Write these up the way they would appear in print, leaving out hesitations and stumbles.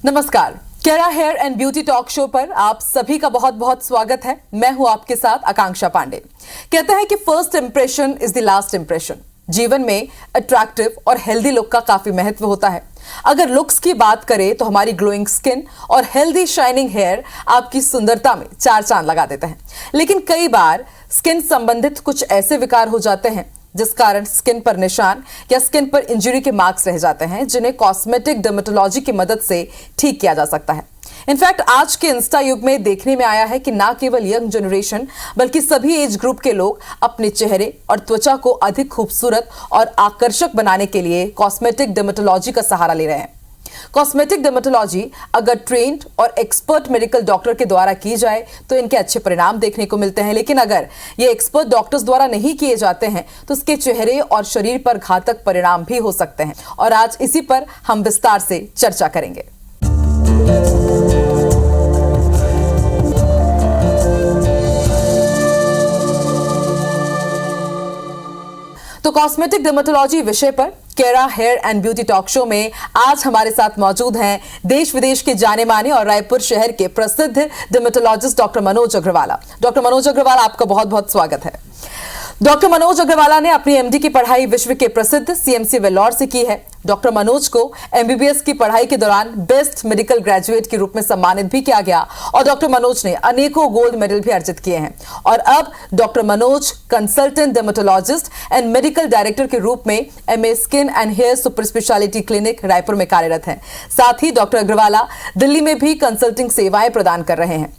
नमस्कार, Kera hair and beauty talk show पर आप सभी का बहुत बहुत स्वागत है। मैं हूं आपके साथ आकांक्षा पांडे। कहते हैं कि first impression is the last impression. जीवन में अट्रैक्टिव और हेल्दी लुक का काफी महत्व होता है। अगर लुक्स की बात करें तो हमारी ग्लोइंग स्किन और हेल्दी शाइनिंग हेयर आपकी सुंदरता में चार चांद लगा देते हैं। लेकिन कई बार स्किन संबंधित कुछ ऐसे विकार हो जाते हैं जिस कारण स्किन पर निशान या स्किन पर इंजरी के मार्क्स रह जाते हैं, जिन्हें कॉस्मेटिक डर्मेटोलॉजी की मदद से ठीक किया जा सकता है। इनफैक्ट आज के इंस्टा युग में देखने में आया है कि ना केवल यंग जनरेशन बल्कि सभी एज ग्रुप के लोग अपने चेहरे और त्वचा को अधिक खूबसूरत और आकर्षक बनाने के लिए कॉस्मेटिक डर्मेटोलॉजी का सहारा ले रहे हैं। कॉस्मेटिक डर्मेटोलॉजी अगर ट्रेन्ड और एक्सपर्ट मेडिकल डॉक्टर के द्वारा की जाए तो इनके अच्छे परिणाम देखने को मिलते हैं, लेकिन अगर ये एक्सपर्ट डॉक्टर्स द्वारा नहीं किए जाते हैं तो इसके चेहरे और शरीर पर घातक परिणाम भी हो सकते हैं। और आज इसी पर हम विस्तार से चर्चा करेंगे। तो कॉस्मेटिक डर्मेटोलॉजी विषय पर Kera hair and beauty talk show में आज हमारे साथ मौजूद हैं देश विदेश के जाने माने और रायपुर शहर के प्रसिद्ध dermatologist doctor Manoj Agrawala. Doctor Manoj Agrawala, आपका बहुत बहुत स्वागत है। डॉक्टर मनोज अग्रवाला ने अपनी एमडी की पढ़ाई विश्व के प्रसिद्ध सीएमसी वेल्लोर से की है। डॉक्टर मनोज को एमबीबीएस की पढ़ाई के दौरान बेस्ट मेडिकल ग्रेजुएट के रूप में सम्मानित भी किया गया और डॉक्टर मनोज ने अनेकों गोल्ड मेडल भी अर्जित किए हैं। और अब doctor Manoj consultant dermatologist and medical director के रूप में MA skin and hair super speciality clinic Raipur में कार्यरत हैं। साथ ही डॉक्टर अग्रवाला दिल्ली में भी कंसल्टिंग सेवाएं प्रदान कर रहे हैं।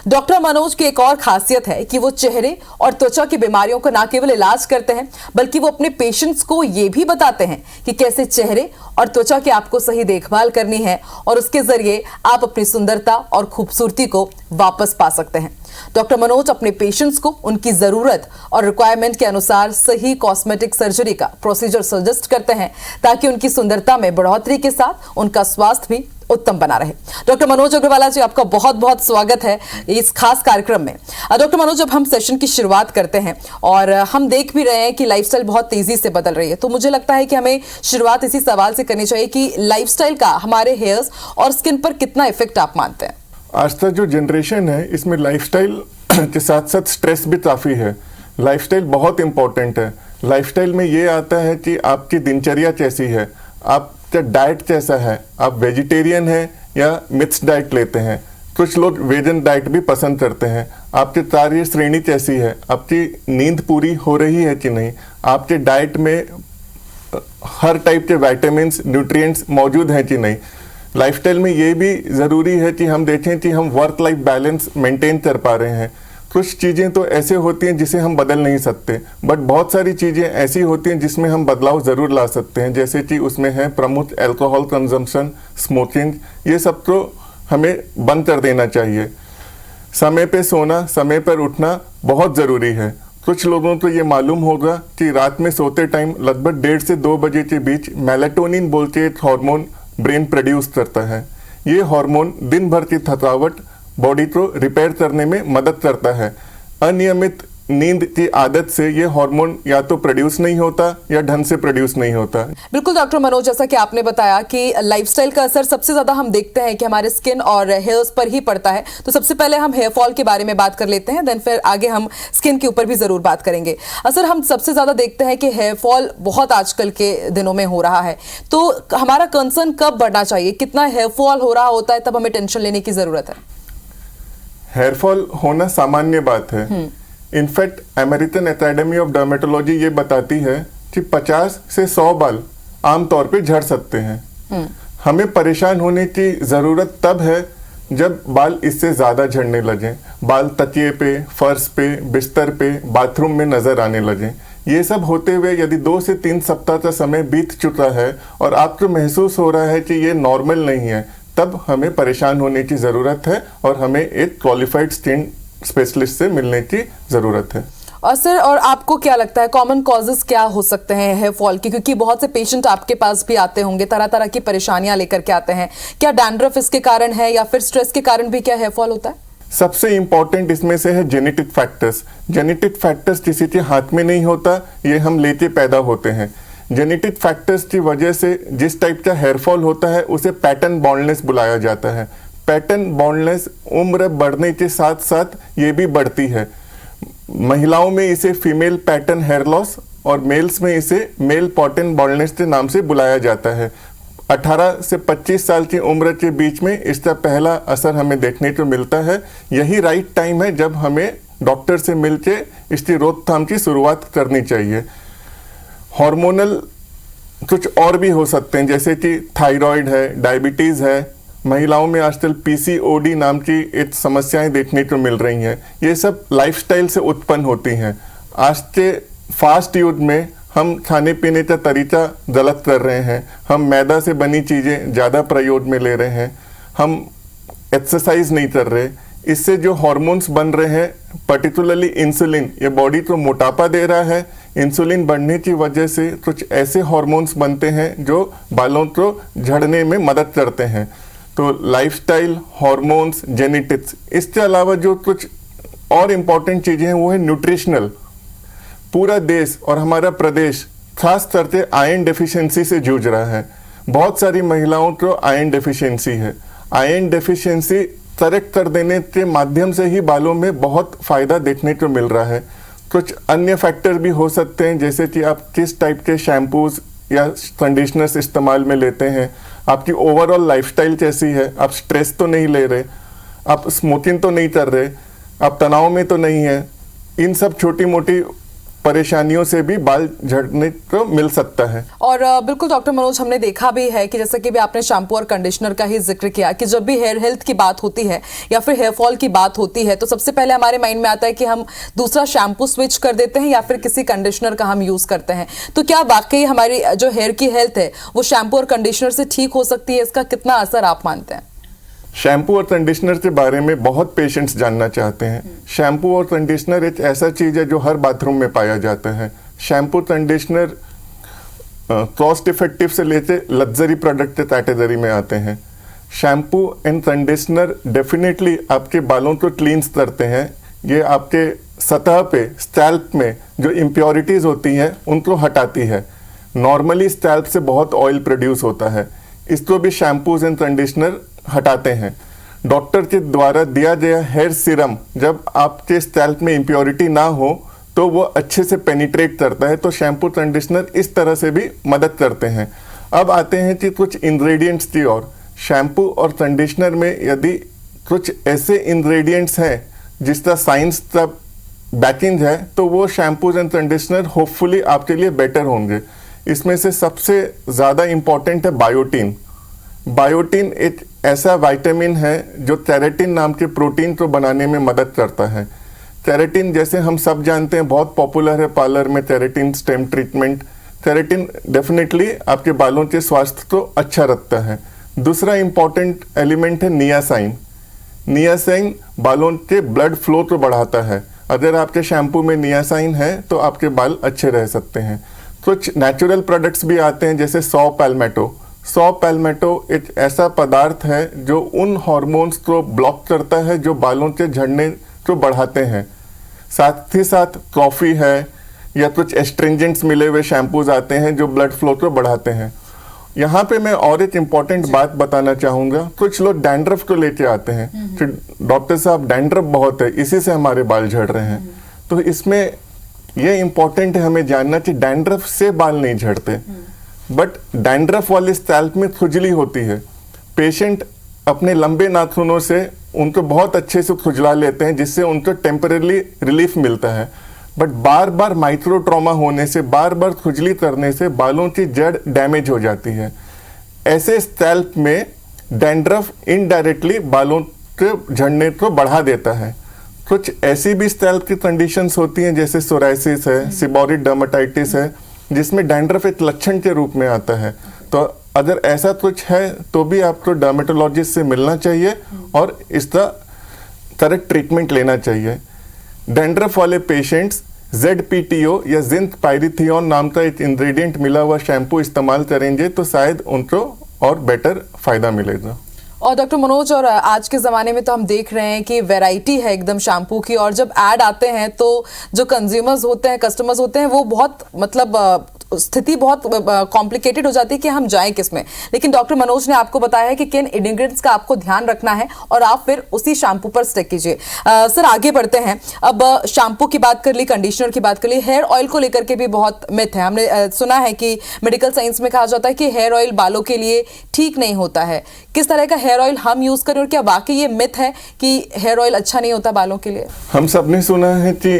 डॉक्टर मनोज की एक और खासियत है कि वो चेहरे और त्वचा की बीमारियों का न केवल इलाज करते हैं बल्कि वो अपने पेशेंट्स को ये भी बताते हैं कि कैसे चेहरे और त्वचा की आपको सही देखभाल करनी है और उसके जरिए आप अपनी सुंदरता और खूबसूरती को वापस पा सकते हैं। डॉक्टर मनोज अपने पेशेंट्स को उनकी जरूरत और रिक्वायरमेंट के अनुसार सही कॉस्मेटिक सर्जरी का प्रोसीजर सजेस्ट करते हैं ताकि उनकी सुंदरता में बढ़ोतरी के साथ उनका स्वास्थ्य भी उत्तम बना रहे। डॉक्टर मनोज अग्रवाला जी, आपका बहुत बहुत स्वागत है इस खास कार्यक्रम में। डॉक्टर मनोज, जब हम सेशन की शुरुआत करते हैं और हम देख भी रहे हैं कि लाइफस्टाइल बहुत तेजी से बदल रही है, तो मुझे लगता है कि हमें शुरुआत इसी सवाल से करनी चाहिए कि लाइफस्टाइल का हमारे हेयर्स और स्किन पर कितना इफेक्ट आप मानते हैं? आज तक जो जनरेशन है इसमें लाइफस्टाइल के साथ साथ स्ट्रेस भी काफ़ी है। लाइफस्टाइल बहुत इंपॉर्टेंट है। लाइफस्टाइल में ये आता है कि आपकी दिनचर्या कैसी है, आपका डाइट कैसा है, आप वेजिटेरियन हैं या मिक्स्ड डाइट लेते हैं। कुछ लोग वेजन डाइट भी पसंद करते हैं। आपकी कार्य श्रेणी कैसी है, आपकी नींद पूरी हो रही है कि नहीं, आपके डाइट में हर टाइप के विटामिन्स न्यूट्रिएंट्स मौजूद हैं कि नहीं। लाइफस्टाइल में ये भी ज़रूरी है कि हम देखें कि हम वर्क लाइफ बैलेंस मेंटेन कर पा रहे हैं। कुछ चीज़ें तो ऐसे होती हैं जिसे हम बदल नहीं सकते, बट बहुत सारी चीज़ें ऐसी होती हैं जिसमें हम बदलाव ज़रूर ला सकते हैं। जैसे कि उसमें है प्रमुख अल्कोहल कंजम्पशन, स्मोकिंग, ये सब तो हमें बंद कर देना चाहिए। समय पे सोना, समय पर उठना बहुत ज़रूरी है। कुछ लोगों को ये मालूम होगा कि रात में सोते टाइम लगभग 1:30 से 2 बजे के बीच मेलाटोनिन बोल के एक हार्मोन ब्रेन प्रोड्यूस करता है। ये हार्मोन दिन भर की थकावट बॉडी को रिपेयर करने में मदद करता है। अनियमित नींद की आदत से ये हार्मोन या तो प्रोड्यूस नहीं होता या ढंग से प्रोड्यूस नहीं होता। बिल्कुल डॉक्टर मनोज, जैसा कि आपने बताया कि लाइफस्टाइल का असर सबसे ज्यादा हम देखते हैं कि हमारे स्किन और हेयर्स पर ही पड़ता है। तो सबसे पहले हम हेयर फॉल के बारे में बात कर लेते हैं, देन फिर आगे हम स्किन के ऊपर भी जरूर बात करेंगे। असर हम सबसे ज्यादा देखते हैं कि हेयर फॉल बहुत आजकल के दिनों में हो रहा है, तो हमारा कंसर्न कब बढ़ना चाहिए? कितना हेयर फॉल हो रहा होता है तब हमें टेंशन लेने की जरूरत है? हेयर फॉल होना सामान्य बात है। In fact American academy of dermatology ये बताती है कि 50 से 100 बाल आमतौर पे झड़ सकते हैं। हमें परेशान होने की ज़रूरत तब है जब बाल इससे ज़्यादा झड़ने लगें, बाल तकिए पे, फर्श पे, बिस्तर पे, बाथरूम में नज़र आने लगें। ये सब होते हुए यदि 2 से 3 सप्ताह का समय बीत चुका है और आपको महसूस हो रहा है कि ये नॉर्मल नहीं है, तब हमें परेशान होने की ज़रूरत है और हमें एक क्वालिफाइड स्किन स्पेशलिस्ट से मिलने की ज़रूरत है। और सर, और आपको क्या लगता है कॉमन कॉजेस क्या हो सकते हैं हेयर फॉल के? क्योंकि बहुत से पेशेंट आपके पास भी आते होंगे, तरह तरह की परेशानियां लेकर के आते हैं। क्या डैंड्रफ इसके कारण है या फिर स्ट्रेस के कारण भी क्या हेयर फॉल होता है? सबसे इंपॉर्टेंट इसमें से है जेनेटिक फैक्टर्स। जेनेटिक फैक्टर्स किसी के हाथ में नहीं होता, ये हम लेके पैदा होते हैं। जेनेटिक फैक्टर्स की वजह से जिस टाइप का हेयरफॉल होता है उसे पैटर्न बॉल्डनेस बुलाया जाता है। पैटर्न बॉल्डनेस उम्र बढ़ने के साथ साथ ये भी बढ़ती है। महिलाओं में इसे फीमेल पैटर्न हेयर लॉस और मेल्स में इसे मेल पैटर्न बॉल्डनेस के नाम से बुलाया जाता है। 18 से 25 साल की उम्र के बीच में इसका पहला असर हमें देखने को मिलता है। यही राइट टाइम है जब हमें डॉक्टर से मिलके इसकी रोकथाम की शुरुआत करनी चाहिए। हार्मोनल कुछ और भी हो सकते हैं, जैसे कि थायराइड है, डायबिटीज है, महिलाओं में आजकल पीसीओडी नाम की एक समस्याएं देखने को मिल रही हैं। ये सब लाइफस्टाइल से उत्पन्न होती हैं। आज के फास्ट युग में हम खाने पीने का तरीका गलत कर रहे हैं। हम मैदा से बनी चीज़ें ज़्यादा प्रयोग में ले रहे हैं। हम एक्सरसाइज नहीं कर रहे। इससे जो हार्मोन्स बन रहे हैं, पर्टिकुलरली इंसुलिन, ये बॉडी को मोटापा दे रहा है। इंसुलिन बढ़ने की वजह से कुछ ऐसे हार्मोन्स बनते हैं जो बालों को झड़ने में मदद करते हैं। तो लाइफस्टाइल, हार्मोन्स, जेनेटिक्स, इसके अलावा जो कुछ और इम्पॉर्टेंट चीज़ें हैं वो है न्यूट्रिशनल। पूरा देश और हमारा प्रदेश खास करके आयरन डेफिशिएंसी से जूझ रहा है। बहुत सारी महिलाओं को आयरन डेफिशिएंसी है। आयरन डेफिशिएंसी करेक्ट कर देने के माध्यम से ही बालों में बहुत फ़ायदा देखने को मिल रहा है। कुछ अन्य फैक्टर भी हो सकते हैं, जैसे कि आप किस टाइप के शैम्पूज या कंडीशनर्स इस्तेमाल में लेते हैं, आपकी ओवरऑल लाइफस्टाइल कैसी है, आप स्ट्रेस तो नहीं ले रहे, आप स्मोकिंग तो नहीं कर रहे, आप तनाव में तो नहीं है। इन सब छोटी मोटी परेशानियों से भी बाल झड़ने को मिल सकता है। और बिल्कुल डॉक्टर मनोज, हमने देखा भी है कि जैसे कि भी आपने शैम्पू और कंडीशनर का ही जिक्र किया कि जब भी हेयर हेल्थ की बात होती है या फिर हेयर फॉल की बात होती है तो सबसे पहले हमारे माइंड में आता है कि हम दूसरा शैम्पू स्विच कर देते हैं या फिर किसी कंडीशनर का हम यूज करते हैं। तो क्या वाकई हमारी जो हेयर की हेल्थ है वो शैम्पू और कंडीशनर से ठीक हो सकती है? इसका कितना असर आप मानते हैं? शैम्पू और कंडीशनर के बारे में बहुत पेशेंट्स जानना चाहते हैं। शैम्पू और कंडीशनर एक ऐसा चीज़ है जो हर बाथरूम में पाया जाता है। शैम्पू कंडीशनर कॉस्ट इफेक्टिव से लेते लग्जरी प्रोडक्ट के कैटेगरी में आते हैं। शैम्पू एंड कंडीशनर डेफिनेटली आपके बालों को क्लींस करते हैं। ये आपके सतह पे स्कैल्प में जो इम्प्योरिटीज़ होती हैं उनको हटाती है। नॉर्मली स्कैल्प से बहुत ऑयल प्रोड्यूस होता है, इसको भी शैम्पूज एंड कंडीशनर हटाते हैं। डॉक्टर के द्वारा दिया गया हेयर सीरम जब आपके स्कैल्प में इम्प्योरिटी ना हो तो वो अच्छे से पेनिट्रेट करता है। तो शैम्पू कंडीशनर इस तरह से भी मदद करते हैं। अब आते हैं कि कुछ इंग्रेडिएंट्स की ओर। शैम्पू और कंडीशनर में यदि कुछ ऐसे इंग्रेडिएंट्स हैं जिसका साइंस का बैकिंग है तो वो शैम्पूज एंड कंडीशनर होपफुली आपके लिए बेटर होंगे। इसमें से सबसे ज़्यादा इम्पॉर्टेंट है बायोटीन। बायोटीन एक ऐसा विटामिन है जो केराटिन नाम के प्रोटीन को बनाने में मदद करता है। केराटिन, जैसे हम सब जानते हैं, बहुत पॉपुलर है पार्लर में keratin stem treatment. Keratin definitely आपके बालों के स्वास्थ्य को अच्छा रखता है। दूसरा इंपॉर्टेंट एलिमेंट है नियासाइन। नियासाइन बालों के ब्लड फ्लो को बढ़ाता है। अगर आपके शैम्पू में नियासाइन है तो आपके बाल अच्छे रह सकते हैं। कुछ नेचुरल प्रोडक्ट्स भी आते हैं, जैसे सौ पैल्मेटो। सौ पैल्मेटो एक ऐसा पदार्थ है जो उन हार्मोन्स को ब्लॉक करता है जो बालों के झड़ने को बढ़ाते हैं। साथ ही साथ कॉफ़ी है या कुछ एस्ट्रिंजेंट्स मिले हुए शैम्पूज आते हैं जो ब्लड फ्लो को बढ़ाते हैं। यहाँ पे मैं और एक इम्पॉर्टेंट बात बताना चाहूँगा। कुछ लोग डैंड्रफ को लेके आते हैं कि डॉक्टर साहब डैंड्रफ बहुत है, इसी से हमारे बाल झड़ रहे हैं। तो इसमें ये इम्पॉर्टेंट है हमें जानना कि डैंड्रफ से बाल नहीं झड़ते, बट डैंड्रफ वाले स्कैल्प में खुजली होती है। पेशेंट अपने लंबे नाखूनों से उनको बहुत अच्छे से खुजला लेते हैं जिससे उनको टेम्पररी रिलीफ मिलता है, but bar bar micro trauma होने से, बार बार खुजली करने से बालों की जड़ डैमेज हो जाती है। ऐसे स्कैल्प में डैंड्रफ इनडायरेक्टली बालों के झड़ने को बढ़ा देता है। कुछ ऐसी भी स्कैल्प की कंडीशंस होती हैं जैसे सोराइसिस है, सिबोरिक डर्मेटाइटिस है, जिसमें डैंड्रफ एक लक्षण के रूप में आता है। तो अगर ऐसा कुछ है तो भी आपको डर्मेटोलॉजिस्ट से मिलना चाहिए और इसका करेक्ट ट्रीटमेंट लेना चाहिए। डैंड्रफ वाले पेशेंट्स ZPTO या जिंक पायरिथियोन नाम का एक इंग्रेडिएंट मिला हुआ शैम्पू इस्तेमाल करेंगे तो शायद उनको और बेटर फायदा मिलेगा। और डॉक्टर मनोज, और आज के ज़माने में तो हम देख रहे हैं कि वैरायटी है एकदम शैम्पू की, और जब ऐड आते हैं तो जो कंज्यूमर्स होते हैं, कस्टमर्स होते हैं, वो बहुत मतलब स्थिति बहुत कॉम्प्लिकेटेड हो जाती है कि हम जाएं किस में। लेकिन डॉक्टर मनोज ने आपको बताया है कि किन इंग्रेडिएंट्स का आपको ध्यान रखना है और आप फिर उसी शैम्पू पर स्टिक कीजिए। सर आगे बढ़ते हैं। अब शैम्पू की बात कर ली, कंडीशनर की बात कर ली, हेयर ऑयल को लेकर के भी बहुत मिथ है। हमने सुना है कि मेडिकल साइंस में कहा जाता है कि हेयर ऑयल बालों के लिए ठीक नहीं होता है। किस तरह का हेयर ऑयल हम यूज करें और क्या वाकई ये मिथ है कि हेयर ऑयल अच्छा नहीं होता बालों के लिए? हम सब ने सुना है कि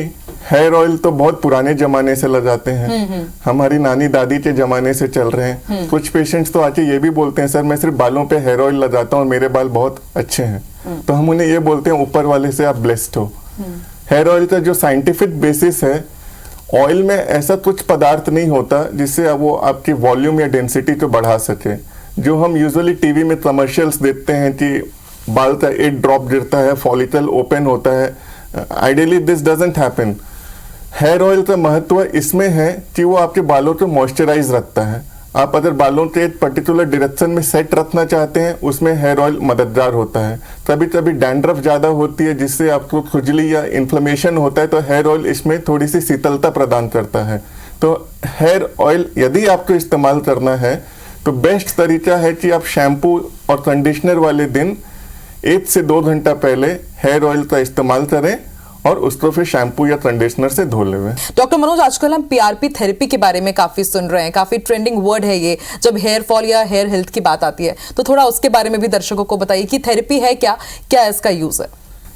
हेयर ऑयल तो बहुत पुराने जमाने से लगाते हैं, हमारी नानी दादी के जमाने से चल रहे हैं। कुछ पेशेंट्स तो आके ये भी बोलते हैं, सर मैं सिर्फ बालों पे हेयर ऑयल लगाता हूँ और मेरे बाल बहुत अच्छे हैं। तो हम उन्हें ये बोलते हैं ऊपर वाले से आप ब्लेस्ड हो। हेयर ऑयल का जो साइंटिफिक बेसिस है, ऑयल में ऐसा कुछ पदार्थ नहीं होता जिससे वो आपकी वॉल्यूम या डेंसिटी को बढ़ा सके। जो हम यूजुअली टीवी में कमर्शियल्स देखते हैं कि बाल का एक ड्रॉप गिरता है, फॉलिकल ओपन होता है, ideally this doesn't happen. Hair oil का महत्व इसमें है कि वो आपके बालों को मॉइस्चराइज रखता है। आप अगर बालों के एक पर्टिकुलर डायरेक्शन में सेट रखना चाहते हैं, उसमें हेयर ऑयल मददगार होता है। कभी कभी डैंड्रफ ज़्यादा होती है जिससे आपको खुजली या इन्फ्लेमेशन होता है, तो हेयर ऑयल इसमें थोड़ी सी शीतलता प्रदान करता है। तो हेयर ऑयल यदि आपको इस्तेमाल करना है तो बेस्ट तरीका है कि आप शैम्पू और कंडीशनर वाले दिन 1 से 2 घंटा पहले हेयर ऑयल का इस्तेमाल करें और उसको फिर शैम्पू या कंडीशनर से धो लें। डॉक्टर मनोज, आजकल हम पीआरपी थेरेपी के बारे में काफी सुन रहे हैं, काफी ट्रेंडिंग वर्ड है ये जब हेयर फॉल या हेयर हेल्थ की बात आती है, तो थोड़ा उसके बारे में भी दर्शकों को बताइए कि थेरेपी है क्या, क्या इसका यूज है?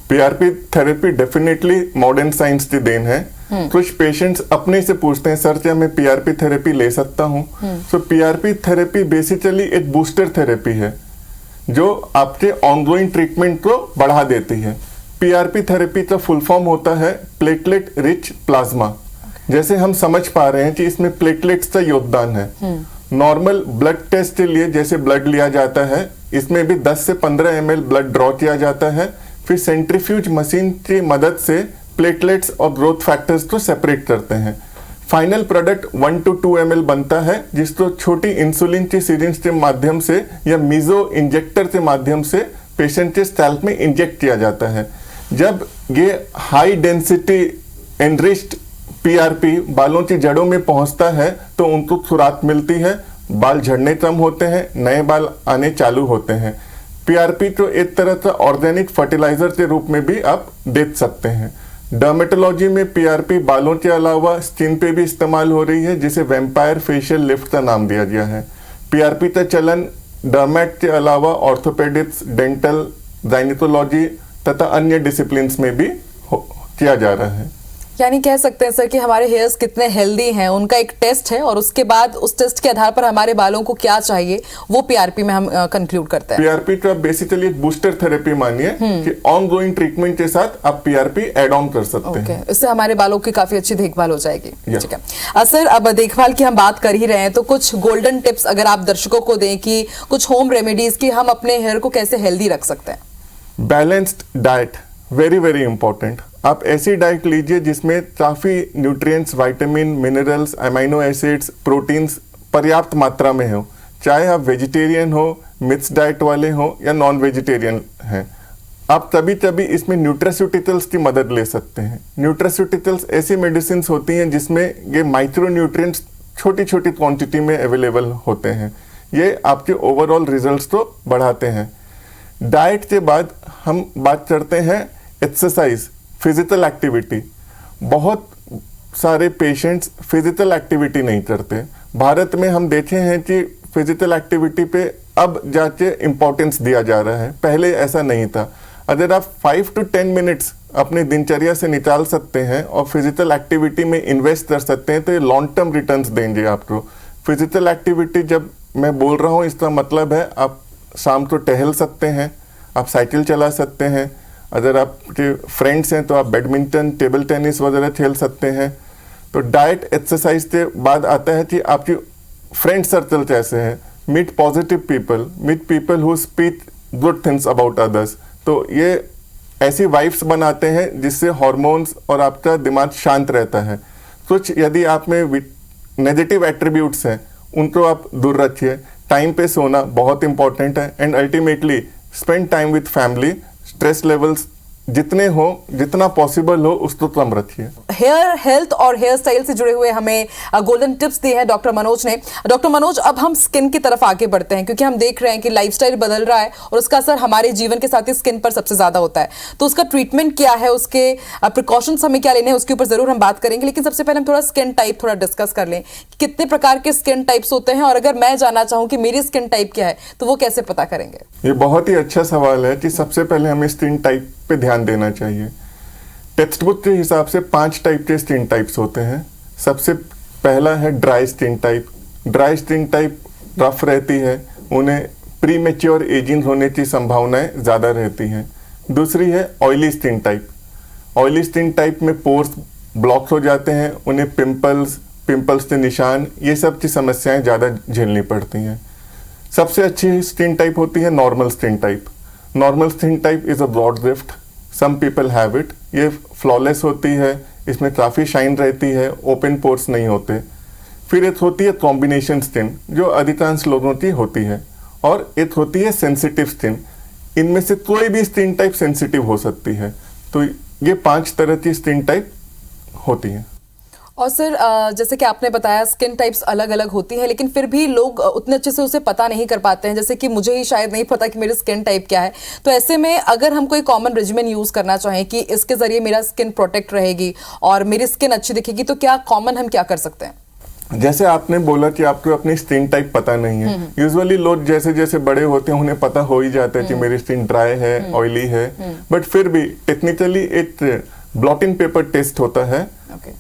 PRP therapy definitely modern science की देन है। कुछ पेशेंट्स अपने से पूछते हैं, सर क्या मैं पीआरपी थेरेपी ले सकता हूँ? तो पीआरपी थेरेपी बेसिकली एक बूस्टर थेरेपी है जो आपके ऑनगोइंग ट्रीटमेंट को बढ़ा देती है। पीआरपी थेरेपी का फुल फॉर्म होता है प्लेटलेट रिच प्लाज्मा। जैसे हम समझ पा रहे हैं कि इसमें प्लेटलेट्स का योगदान है। नॉर्मल ब्लड टेस्ट के लिए जैसे ब्लड लिया जाता है, इसमें भी 10 से 15 ml ब्लड ड्रॉ किया जाता है, फिर सेंट्रीफ्यूज मशीन की मदद से प्लेटलेट्स और ग्रोथ फैक्टर्स को सेपरेट करते हैं। फाइनल प्रोडक्ट 1 to 2 ml बनता है, जिसको छोटी इंसुलिन की सिरिंज के माध्यम से या मीजो इंजेक्टर के माध्यम से पेशेंट के स्कैल्प में इंजेक्ट किया जाता है। जब ये हाई डेंसिटी एनरिच्ड पीआरपी बालों की जड़ों में पहुंचता है तो उनको खुराक मिलती है, बाल झड़ने कम होते हैं, नए बाल आने चालू होते हैं। पीआरपी को एक तरह का ऑर्गेनिक फर्टिलाइजर के रूप में भी आप देख सकते हैं। डर्मेटोलॉजी में पीआरपी बालों के अलावा स्किन पे भी इस्तेमाल हो रही है, जिसे वेम्पायर फेशियल लिफ्ट का नाम दिया गया है। पीआरपी का चलन डर्मेट के अलावा ऑर्थोपेडिक्स, डेंटल, गायनेकोलॉजी तथा अन्य डिसिप्लिन्स में भी किया जा रहा है। यानी कह सकते हैं सर कि हमारे हेयर्स कितने हेल्दी हैं, उनका एक टेस्ट है और उसके बाद उस टेस्ट के आधार पर हमारे बालों को क्या चाहिए वो पीआरपी में हम कंक्लूड करते हैं। पीआरपी को आप बेसिकली एक बूस्टर थेरेपी मानिए कि ऑनगोइंग ट्रीटमेंट के साथ आप पीआरपी ऐड ऑन कर सकते हैं। इससे हमारे बालों की काफी अच्छी देखभाल हो जाएगी। ठीक है सर, अब देखभाल की हम बात कर ही रहे हैं तो कुछ गोल्डन टिप्स अगर आप दर्शकों को दें कि कुछ होम रेमेडीज की हम अपने हेयर को कैसे हेल्दी रख सकते हैं। Balanced diet very very important. आप ऐसी डाइट लीजिए जिसमें काफ़ी nutrients, vitamin, minerals, amino acids, proteins पर्याप्त मात्रा में हो। चाहे आप वेजिटेरियन हो, मिक्स डाइट वाले हो या नॉन वेजिटेरियन हैं, आप कभी कभी इसमें न्यूट्रास्यूटिकल्स की मदद ले सकते हैं। न्यूट्रास्यूटिकल्स ऐसी मेडिसिन होती हैं जिसमें ये माइक्रो न्यूट्रिएंट्स छोटी छोटी क्वांटिटी में अवेलेबल होते हैं। ये आपके ओवरऑल रिजल्ट्स को बढ़ाते हैं। डाइट के बाद हम बात करते हैं एक्सरसाइज, फिजिकल एक्टिविटी। बहुत सारे पेशेंट्स फिजिकल एक्टिविटी नहीं करते। भारत में हम देखे हैं कि फिजिकल एक्टिविटी पे अब जाके इम्पोर्टेंस दिया जा रहा है, पहले ऐसा नहीं था। अगर आप 5 to 10 मिनट्स अपने दिनचर्या से निकाल सकते हैं और फिजिकल एक्टिविटी में इन्वेस्ट कर सकते हैं तो ये लॉन्ग टर्म रिटर्न्स देंगे आपको। फिजिकल एक्टिविटी जब मैं बोल रहा हूँ इसका मतलब है आप शाम को टहल सकते हैं, आप साइकिल चला सकते हैं, अगर आपके फ्रेंड्स हैं तो आप बैडमिंटन, टेबल टेनिस वगैरह खेल सकते हैं। तो डाइट, एक्सरसाइज के बाद आता है कि आपकी फ्रेंड सर्कल कैसे है। Meet positive people, meet people who speak good things about others. तो ये ऐसी वाइब्स बनाते हैं जिससे हार्मोन्स और आपका दिमाग शांत रहता है। कुछ यदि आप में नेगेटिव एट्रीब्यूट्स हैं उनको आप दूर रखिए। टाइम पे सोना बहुत इंपॉर्टेंट है and ultimately spend time with family. Stress levels जितने हो, जितना पॉसिबल हो उसको कम रखिए। हेयर हेल्थ और हेयर स्टाइल से जुड़े हुए हमें गोल्डन टिप्स दिए हैं डॉक्टर मनोज ने। डॉक्टर मनोज, अब हम स्किन की तरफ आगे बढ़ते हैं, क्योंकि हम देख रहे हैं कि लाइफस्टाइल बदल रहा है और उसका असर हमारे जीवन के साथ ही स्किन पर सबसे ज्यादा होता है। तो उसका ट्रीटमेंट क्या है, उसके प्रिकॉशंस हमें क्या लेने हैं, उसके ऊपर जरूर हम बात करेंगे। लेकिन सबसे पहले हम थोड़ा स्किन टाइप थोड़ा डिस्कस कर लें कि कितने प्रकार के स्किन टाइप्स होते हैं, और अगर मैं जानना चाहूं कि मेरी स्किन टाइप क्या है तो वो कैसे पता करेंगे? ये बहुत ही अच्छा सवाल है कि सबसे पहले हमें स्किन टाइप पे ध्यान देना चाहिए। टेक्स्ट बुक के हिसाब से 5 टाइप के स्किन टाइप्स होते हैं। सबसे पहला है dry skin type. Dry skin type rough रहती है, उन्हें प्रीमेच्योर एजिंग होने की संभावनाएं ज़्यादा रहती हैं। दूसरी है oily skin type. Oily skin type में पोर्स ब्लॉक हो जाते हैं, उन्हें पिंपल्स के निशान, ये सब की समस्याएं ज़्यादा झेलनी पड़ती हैं। सबसे अच्छी स्किन टाइप होती है normal skin type. Normal skin type is a broad drift, some people have it. ये फ्लॉलेस होती है, इसमें काफ़ी शाइन रहती है, ओपन पोर्स नहीं होते। फिर एक होती है कॉम्बिनेशन स्किन, जो अधिकांश लोगों की होती है, और एक होती है सेंसिटिव स्किन। इनमें से कोई भी स्किन टाइप सेंसिटिव हो सकती है। तो ये 5 तरह की स्किन टाइप होती हैं। और सर, जैसे कि आपने बताया स्किन टाइप्स अलग अलग होती हैं, लेकिन फिर भी लोग उतने अच्छे से उसे पता नहीं कर पाते हैं। जैसे कि मुझे ही शायद नहीं पता कि मेरी स्किन टाइप क्या है। तो ऐसे में अगर हम कोई कॉमन रेजिमेन यूज करना चाहें कि इसके जरिए मेरा स्किन प्रोटेक्ट रहेगी और मेरी स्किन अच्छी दिखेगी, तो क्या कॉमन हम क्या कर सकते हैं? जैसे आपने बोला कि आपको अपनी स्किन टाइप पता नहीं है। यूजुअली लोग जैसे जैसे बड़े होते हैं उन्हें पता हो ही जाता है कि मेरी स्किन ड्राई है, ऑयली है। बट फिर भी टेक्निकली एक ब्लॉटिंग पेपर टेस्ट होता है।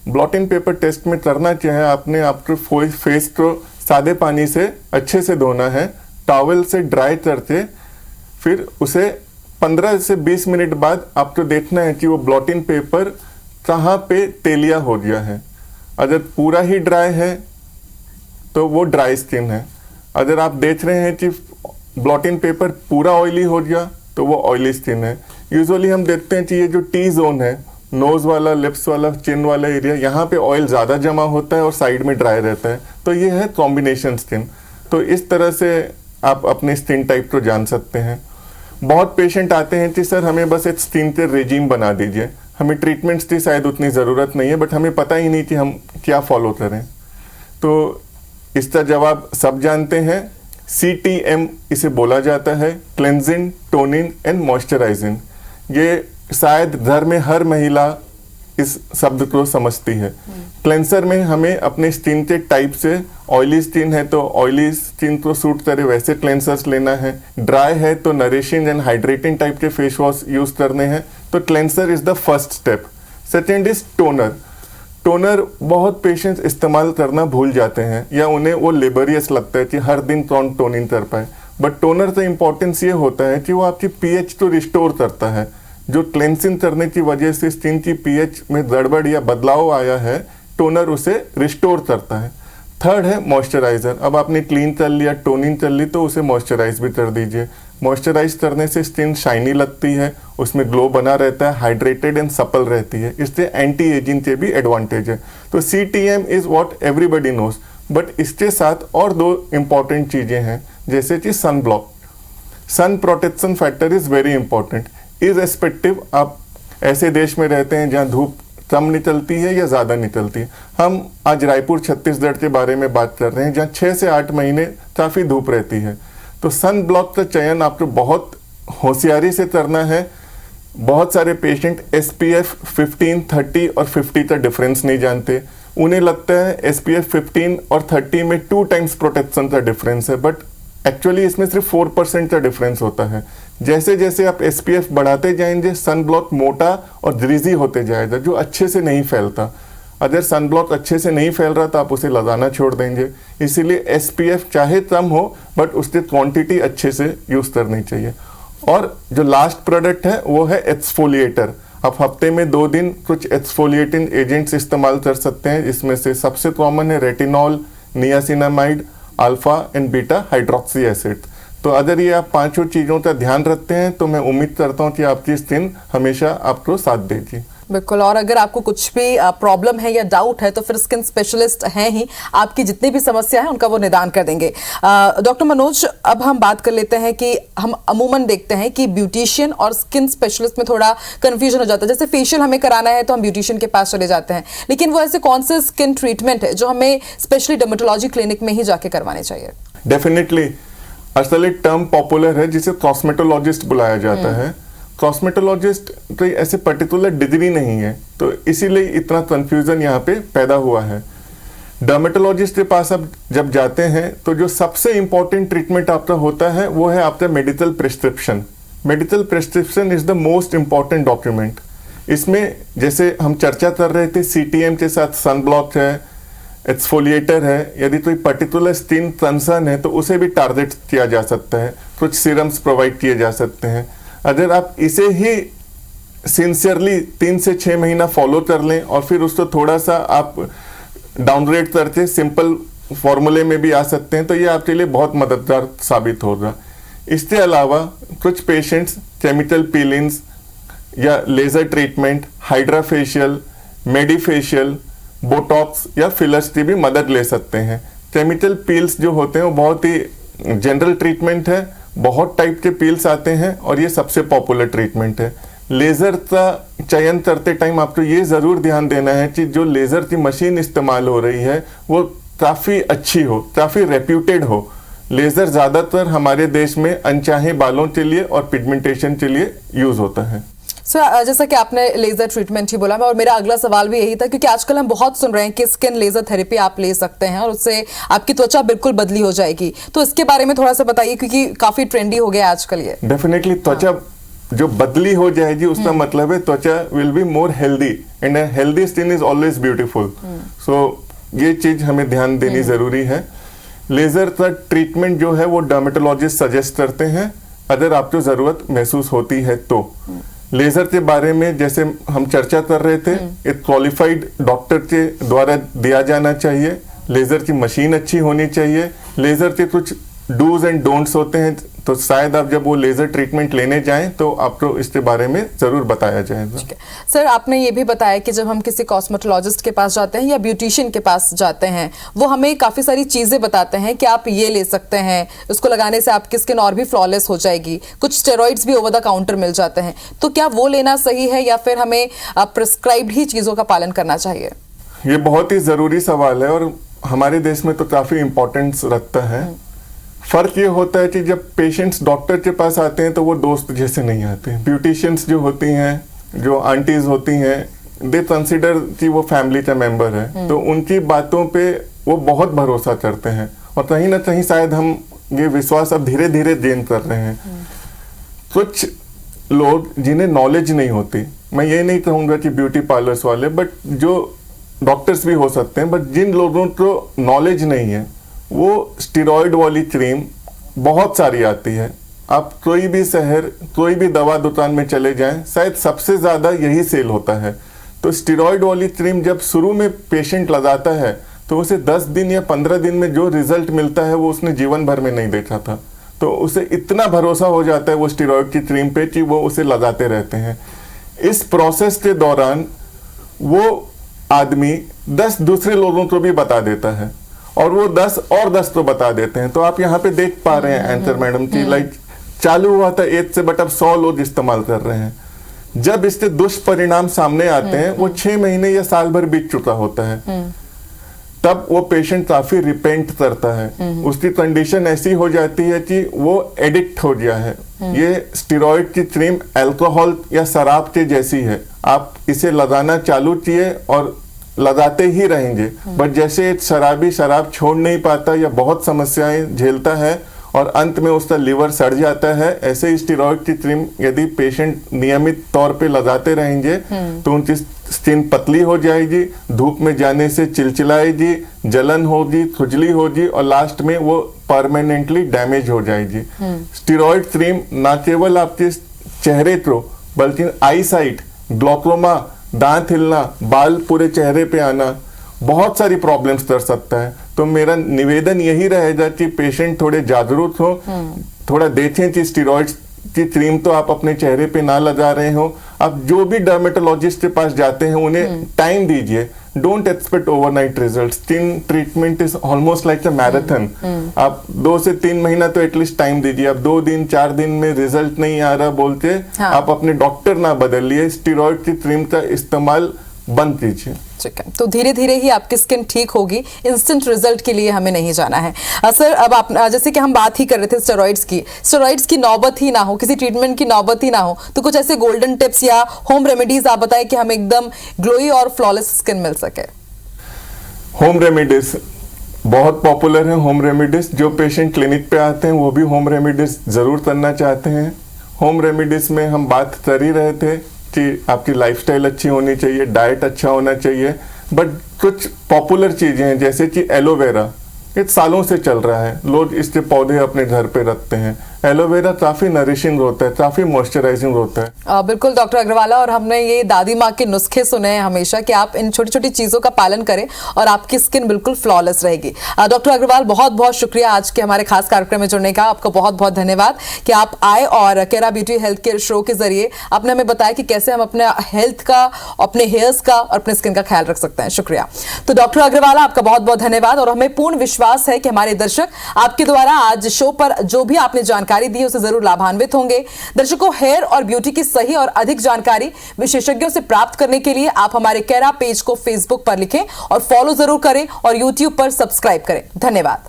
ब्लॉटिंग पेपर टेस्ट में करना क्या है, आपने आपके फेस को सादे पानी से अच्छे से धोना है, टॉवल से ड्राई करके फिर उसे 15 से 20 मिनट बाद आपको देखना है कि वो ब्लॉटिंग पेपर कहाँ पे तेलिया हो गया है। अगर पूरा ही ड्राई है तो वो ड्राई स्किन है। अगर आप देख रहे हैं कि ब्लॉटिंग पेपर पूरा ऑयली हो गया तो वो ऑयली स्किन है। यूजुअली हम देखते हैं कि ये जो टी जोन है, नोज वाला, लिप्स वाला, चिन वाला एरिया, यहाँ पे ऑयल ज़्यादा जमा होता है और साइड में ड्राई रहता है, तो ये है कॉम्बिनेशन स्किन। तो इस तरह से आप अपने स्किन टाइप को जान सकते हैं। बहुत पेशेंट आते हैं कि सर हमें बस एक स्किन के रेजिम बना दीजिए, हमें ट्रीटमेंट्स की शायद उतनी ज़रूरत नहीं है, बट हमें पता ही नहीं कि हम क्या फॉलो करें। तो इसका जवाब सब जानते हैं, CTM इसे बोला जाता है, क्लेंजिंग, टोनिंग एंड मॉइस्चराइजिंग। ये शायद घर में हर महिला इस शब्द को समझती है। क्लेंसर में हमें अपने स्किन के टाइप से, ऑयली स्किन है तो ऑयली स्किन को सूट करे वैसे क्लेंसर्स लेना है, ड्राई है तो नरिशिंग एंड हाइड्रेटिंग टाइप के फेस वॉश यूज करने हैं। तो cleanser is the first step. Second is toner. Toner बहुत पेशेंट्स इस्तेमाल करना भूल जाते हैं, या उन्हें वो लेबरियस लगता है कि हर दिन कौन टोनिंग कर पाए। बट टोनर का इंपॉर्टेंस ये होता है कि वो आपकी पीएच को रिस्टोर करता है। जो क्लेंसिंग करने की वजह से स्किन की पीएच में गड़बड़ या बदलाव आया है, टोनर उसे रिस्टोर करता है। थर्ड है मॉइस्चराइजर। अब आपने क्लीन कर लिया, टोनिंग कर ली, तो उसे मॉइस्चराइज भी कर दीजिए। मॉइस्चराइज करने से स्किन शाइनी लगती है, उसमें ग्लो बना रहता है, हाइड्रेटेड एंड सपल रहती है। इससे एंटी एजिंग के भी एडवांटेज है। तो CTM is what everybody knows. But इसके साथ और 2 इंपॉर्टेंट चीज़ें हैं, जैसे कि sun block. Sun protection factor is very important. Irrespective आप ऐसे देश में रहते हैं जहाँ धूप कम निकलती है या ज़्यादा निकलती है। हम आज रायपुर छत्तीसगढ़ के बारे में बात कर रहे हैं, जहाँ 6 से 8 महीने काफ़ी धूप रहती है। तो सन ब्लॉक का चयन आपको बहुत होशियारी से करना है। बहुत सारे पेशेंट SPF 15, 30 और 50 का डिफरेंस नहीं जानते। उन्हें लगता है SPF 15 और 30 में 2 टाइम्स प्रोटेक्शन का डिफरेंस है, बट एक्चुअली इसमें सिर्फ 4% का डिफरेंस होता है। जैसे जैसे आप SPF बढ़ाते जाएंगे, सन ब्लॉक मोटा और ग्रीजी होते जाएगा, जो अच्छे से नहीं फैलता। अगर सन ब्लॉक अच्छे से नहीं फैल रहा तो आप उसे लगाना छोड़ देंगे। इसीलिए SPF चाहे कम हो, बट उसकी क्वांटिटी अच्छे से यूज़ करनी चाहिए। और जो लास्ट प्रोडक्ट है वो है एक्सफोलिएटर। आप हफ्ते में 2 दिन कुछ एक्सफोलिएटिंग एजेंट्स इस्तेमाल कर सकते हैं। इसमें से सबसे कॉमन है retinol, niacinamide, alpha and beta hydroxy acid. तो अगर ये आप 5 चीज़ों का ध्यान रखते हैं तो मैं उम्मीद करता हूँ कि आपकी स्किन हमेशा आपको साथ देगी। बिल्कुल। और अगर आपको कुछ भी प्रॉब्लम है या डाउट है तो फिर स्किन स्पेशलिस्ट हैं ही, आपकी जितनी भी समस्या है उनका वो निदान कर देंगे। डॉक्टर मनोज, अब हम बात कर लेते हैं कि हम अमूमन देखते हैं कि ब्यूटिशियन और स्किन स्पेशलिस्ट में थोड़ा कंफ्यूजन हो जाता है। जैसे फेशियल हमें कराना है तो हम ब्यूटिशियन के पास चले जाते हैं, लेकिन वो ऐसे कौन से स्किन ट्रीटमेंट है जो हमें स्पेशली डर्मेटोलॉजी क्लिनिक में ही जाके करवाने चाहिए? डेफिनेटली असल एक टर्म पॉपुलर है जिसे कॉस्मेटोलॉजिस्ट बुलाया जाता है। कॉस्मेटोलॉजिस्ट कोई ऐसे पर्टिकुलर डिग्री नहीं है, तो इसीलिए इतना कंफ्यूजन यहाँ पे पैदा हुआ है। डर्मेटोलॉजिस्ट के पास आप जब जाते हैं तो जो सबसे इंपॉर्टेंट ट्रीटमेंट आपका होता है वो है आपका medical prescription. Medical prescription is the most important document. इसमें जैसे हम चर्चा कर रहे थे, CTM के साथ सनब्लॉक है, एक्सफोलिएटर है, यदि कोई पर्टिकुलर स्किन कंसर्न है तो उसे भी टारगेट किया जा सकता है, कुछ सीरम्स प्रोवाइड किए जा सकते हैं। अगर आप इसे ही सिंसियरली 3 से 6 महीना फॉलो कर लें और फिर उसको थोड़ा सा आप डाउनग्रेड करके सिंपल फॉर्मूले में भी आ सकते हैं, तो ये आपके लिए बहुत मददगार साबित होगा। इसके अलावा कुछ पेशेंट्स केमिकल पीलिंग्स या laser treatment, hydra facial, medifacial, botox या फिलर्स की भी मदद ले सकते हैं। केमिकल पील्स जो होते हैं वो बहुत ही जनरल ट्रीटमेंट है, बहुत टाइप के पील्स आते हैं और ये सबसे पॉपुलर ट्रीटमेंट है। लेज़र का चयन करते टाइम आपको ये ज़रूर ध्यान देना है कि जो लेज़र की मशीन इस्तेमाल हो रही है वो काफ़ी अच्छी हो, काफ़ी रेप्यूटेड हो। लेज़र ज़्यादातर हमारे देश में अनचाहे बालों के लिए और पिगमेंटेशन के लिए यूज़ होता है। सर, जैसा कि आपने लेजर ट्रीटमेंट ही बोला, और मेरा अगला सवाल भी यही था, क्योंकि आजकल हम बहुत सुन रहे हैं कि स्किन लेजर थेरेपी आप ले सकते हैं और उससे आपकी त्वचा बिल्कुल बदली हो जाएगी, तो इसके बारे में थोड़ा सा बताइए, क्योंकि काफी ट्रेंडी हो गया आजकल ये। डेफिनेटली त्वचा जो बदली हो जाएगी उसका मतलब है त्वचा will be more healthy, and healthy skin is always beautiful. So ये चीज हमें ध्यान देनी जरूरी है। लेजर का ट्रीटमेंट जो है वो डर्मेटोलॉजिस्ट सजेस्ट करते हैं अगर आपको जरूरत महसूस होती है तो। लेजर के बारे में जैसे हम चर्चा कर रहे थे, एक क्वालिफाइड डॉक्टर के द्वारा दिया जाना चाहिए। लेजर की मशीन अच्छी होनी चाहिए। लेजर के कुछ डूज एंड डोंट्स होते हैं, तो शायद आप जब वो लेजर ट्रीटमेंट लेने जाएं तो आपको इसके बारे में जरूर बताया जाएगा। सर, आपने ये भी बताया कि जब हम किसी कॉस्मेटोलॉजिस्ट के पास जाते हैं या ब्यूटिशियन के पास जाते हैं, वो हमें काफी सारी चीजें बताते हैं कि आप ये ले सकते हैं, उसको लगाने से आपकी स्किन और भी फ्लॉलेस हो जाएगी। कुछ स्टेरॉइड्स भी ओवर द काउंटर मिल जाते हैं, तो क्या वो लेना सही है या फिर हमें प्रिस्क्राइब्ड ही चीजों का पालन करना चाहिए? ये बहुत ही जरूरी सवाल है और हमारे देश में तो काफी इंपॉर्टेंस रखता है। फर्क ये होता है कि जब पेशेंट्स डॉक्टर के पास आते हैं तो वो दोस्त जैसे नहीं आते। ब्यूटिशियंस जो होती हैं, जो आंटीज होती हैं, दे कंसिडर कि वो फैमिली का मेंबर है, तो उनकी बातों पे वो बहुत भरोसा करते हैं और कहीं ना कहीं शायद हम ये विश्वास अब धीरे धीरे गेन कर रहे हैं। कुछ लोग जिन्हें नॉलेज नहीं होती, मैं ये नहीं कहूँगा कि ब्यूटी पार्लर्स वाले, बट जो डॉक्टर्स भी हो सकते हैं, बट जिन लोगों को नॉलेज नहीं है वो स्टेरॉइड वाली क्रीम बहुत सारी आती है। आप कोई भी शहर, कोई भी दवा दुकान में चले जाएं, शायद सबसे ज़्यादा यही सेल होता है। तो स्टेरॉइड वाली क्रीम जब शुरू में पेशेंट लगाता है तो उसे 10 दिन या 15 दिन में जो रिजल्ट मिलता है वो उसने जीवन भर में नहीं देखा था। तो उसे इतना भरोसा हो जाता है वो स्टेरॉइड की क्रीम पे कि वो उसे लगाते रहते हैं। इस प्रोसेस के दौरान वो आदमी 10 दूसरे लोगों को भी बता देता है और वो 10 और 10 तो बता देते हैं। तो आप यहाँ पे देख पा रहे हैं एंकर मैडम की लाइक चालू हुआ था 1 से, बट अब 100 लोग इस्तेमाल कर रहे हैं। जब इसके दुष्परिणाम सामने आते हैं वो 6 महीने या साल भर बीत चुका होता है, तब वो पेशेंट काफी रिपेंट करता है। उसकी कंडीशन ऐसी हो जाती है कि वो एडिक्ट हो गया है। ये स्टेरॉइड की क्रीम अल्कोहल या शराब के जैसी है, आप इसे लगाना चालू किए और लगाते ही रहेंगे, बट जैसे एक शराबी शराब छोड़ नहीं पाता या बहुत समस्याएं झेलता है और अंत में उसका लिवर सड़ जाता है, ऐसे ही स्टेरॉइड की क्रीम यदि पेशेंट नियमित तौर पे लगाते रहेंगे तो उनकी स्किन पतली हो जाएगी, धूप में जाने से चिलचिलाएगी, जलन होगी, खुजली होगी और लास्ट में वो परमानेंटली डैमेज हो जाएगी। स्टेरॉइड क्रीम न केवल आपके चेहरे को बल्कि आई साइट, ग्लूकोमा, दांत हिलना, बाल पूरे चेहरे पे आना, बहुत सारी प्रॉब्लम्स कर सकता है। तो मेरा निवेदन यही रहेगा कि पेशेंट थोड़े जागरूक हो, थोड़ा देखें कि स्टेरॉइड्स की क्रीम तो आप अपने चेहरे पे ना लगा रहे हो। आप जो भी डर्मेटोलॉजिस्ट के पास जाते हैं उन्हें टाइम दीजिए। Don't expect overnight result. Skin treatment is almost like a marathon. आप 2 से 3 महीना तो एटलीस्ट टाइम दीजिए। आप 2 दिन 4 दिन में रिजल्ट नहीं आ रहा बोलते आप अपने डॉक्टर ना बदलिए, स्टेरॉइड की क्रीम का इस्तेमाल बंद कीजिए। ठीक है, तो धीरे धीरे ही आपकी स्किन ठीक होगी, इंस्टेंट रिजल्ट के लिए हमें नहीं जाना है। सर, अब आप जैसे कि हम बात ही कर रहे थे स्टेरॉइड्स की नौबत ही ना हो, किसी ट्रीटमेंट की नौबत ही ना हो, तो कुछ ऐसे गोल्डन टिप्स या होम रेमेडीज आप बताएं कि हमें एकदम ग्लोई और फ्लॉलेस स्किन मिल सके। होम रेमेडीज बहुत पॉपुलर है। होम रेमेडीज जो पेशेंट क्लिनिक पे आते हैं वो भी होम रेमेडीज जरूर करना चाहते हैं। होम रेमेडीज में हम बात कर ही रहे थे कि आपकी लाइफस्टाइल अच्छी होनी चाहिए, डाइट अच्छा होना चाहिए, बट कुछ पॉपुलर चीजें हैं जैसे कि एलोवेरा। ये सालों से चल रहा है, लोग इसके पौधे अपने घर पे रखते हैं। एलोवेरा काफी नरिशिंग होता है, काफी मॉइस्चराइजिंग होता है। बिल्कुल डॉक्टर अग्रवाला, और हमने ये दादी माँ के नुस्खे सुने हैं हमेशा कि आप इन छोटी छोटी चीजों का पालन करें और आपकी स्किन बिल्कुल फ्लॉलेस रहेगी। डॉक्टर अग्रवाल, बहुत बहुत शुक्रिया आज के हमारे खास कार्यक्रम में जुड़ने का। आपका बहुत बहुत धन्यवाद कि आप आए और केरा ब्यूटी हेल्थ केयर शो के जरिए आपने हमें बताया कि कैसे हम अपने हेल्थ का, अपने हेयर्स का और अपने स्किन का ख्याल रख सकते हैं। शुक्रिया। तो डॉक्टर अग्रवाला, आपका बहुत बहुत धन्यवाद, और हमें पूर्ण विश्वास है कि हमारे दर्शक आपके द्वारा आज शो पर जो भी आपने जानकारी दी उसे जरूर लाभान्वित होंगे। दर्शकों, हेयर और ब्यूटी की सही और अधिक जानकारी विशेषज्ञों से प्राप्त करने के लिए आप हमारे केरा पेज को फेसबुक पर लिखें और फॉलो जरूर करें और यूट्यूब पर सब्सक्राइब करें। धन्यवाद।